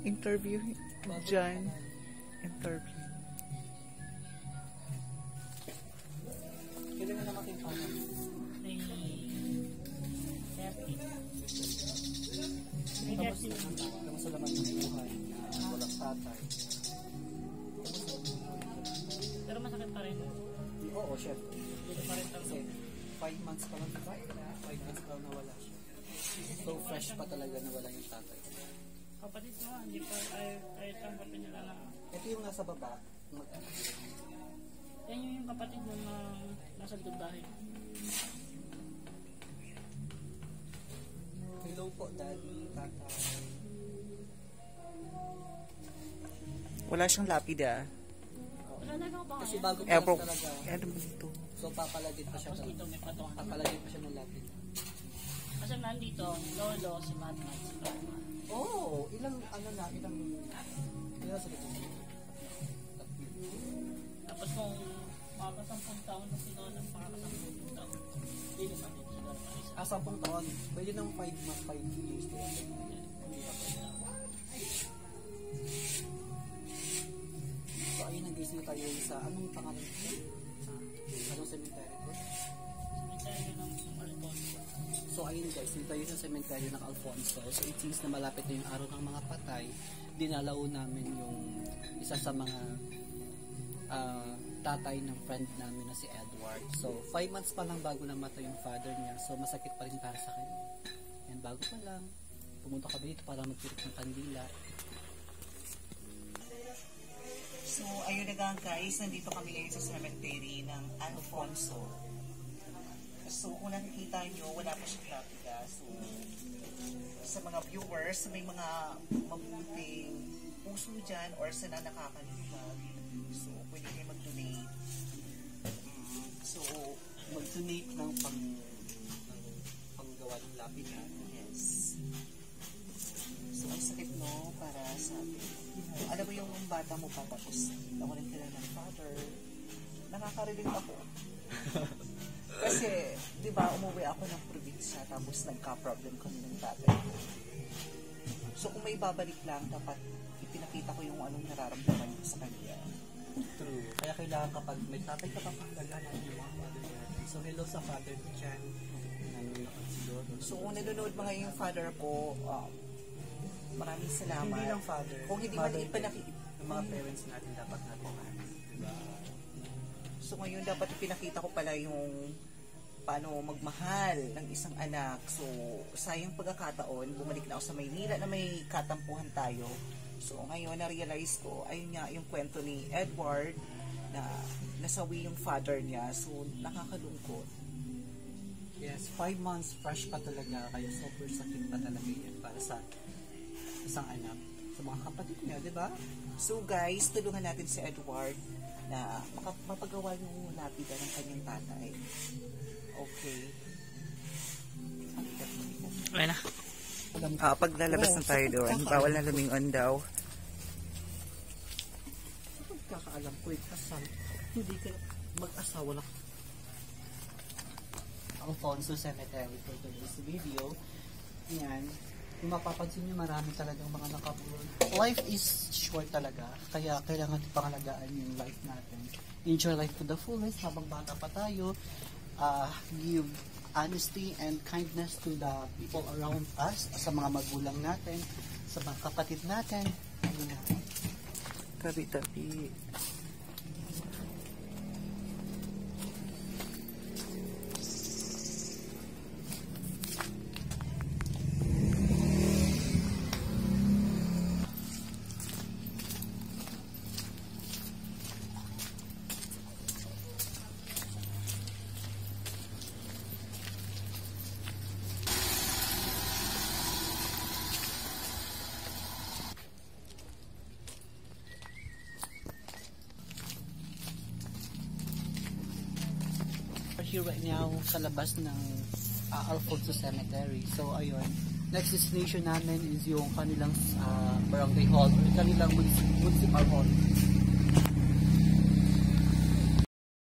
Interview dyan. Interview. Kailangan naman kayong pangalan. Kamusta naman ng buhay? Walang tatay. Pero masakit pa rin. Oo, syempre. Dito pa rin Kasi 5 months pa lang, 5 months pa lang nawala siya. So fresh pa talaga nawala yung tatay. kapatid mo, hindi pa ay tanggapin nila na. Ito yung nasa baba. Yan yung kapatid mo na nasa dudahin. Hello po, Daddy, Tata. Wala siyang lapida. Wala na ba? Kasi bago pa lang talaga. Ano ba dito? So papalagit pa siya. Tapos dito may patungan. Papalagit pa siya ng lapid. Kasi nandito, lolo, si Matmat, si Mama. Oh, ilang sa likod? Tapos kung makakasampung taon na si Lola, makakasampung taon. Hindi naman din sila na isa. 10 taon. Pwede nang 5 years. Hindi pa pwede. So ayun ang guys, tayo sa anong pangalan nito? Anong cemetery ko? Cemetery ng Alfonso. So ayun guys, dito tayo sa cemetery ng Alfonso. So it seems na malapit na yung araw ng mga patay. Dinalaw namin yung isa sa mga tatay ng friend namin na si Edward. So 5 months pa lang bago namatay yung father niya. So masakit pa rin para sa kanya. Yan, bago pa lang. Pumunta kami dito para magpirit ng kandila. So, ayun na nga guys, nandito kami ngayon sa cemetery ng Alfonso. So, kung nakikita nyo, wala pa siyang lapida. So, sa mga viewers, may mga mabuting puso dyan or sana nakakalimutan. So, pwede kayo mag-donate. So, Mag-donate ng panggawa ng lapida. yes. So, ang sakit mo para sa atin. Alam mo yung bata mo pa, tapos ako rin kailan ng father. Nakaka-relate ako. Kasi, di ba, umuwi ako ng probinsya, tapos nagka-problem kami ng tatay ko. So, kung may babalik lang, dapat ipinakita ko yung anong nararamdaman ko sa kanya. True. Kaya kailangan kapag may tatay ka pa pangalagaan yung mga father natin. So hello sa father ko dyan. So, kung nanonood mga yung father ko, maraming salamat. Hindi lang father. Kung hindi man ipinakita. Yung mga parents natin dapat natuhan. Diba? So, ngayon dapat ipinakita ko pala yung paano magmahal ng isang anak. So, sayang pagkakataon, bumalik na ako sa Maynila na may katampuhan tayo. So, ngayon na-realize ko, ayun nga yung kwento ni Edward na nasawi yung father niya. So, nakakalungkot. Yes, 5 months fresh pa talaga. Kaya super sakit pa talaga yan para sa isang anak. Sa mga kapatid niya, di ba? So, guys, tulungan natin si Edward na mapagawa yung lapida ng kanyang tatay. Okay. Wala na. Pag lalabas na tayo doon, bawal na lumingon daw. Kakaalam ko kasal. Hindi ka mag-asawa na. Alfonso Cemetery for today's video. Yan. Kung mapapansin nyo, marami talagang mga nakapulong. Life is short talaga. Kaya kailangan pangalagaan yung life natin. Enjoy life to the fullest habang bata pa tayo. Give honesty and kindness to the people around us, sa mga magulang natin, sa mga kapatid natin. Ayun na. Tabi-tabi. Here right now sa labas ng Alfonso Cemetery. So ayun, next destination namin is yung kanilang barangay hall or kanilang municipal hall.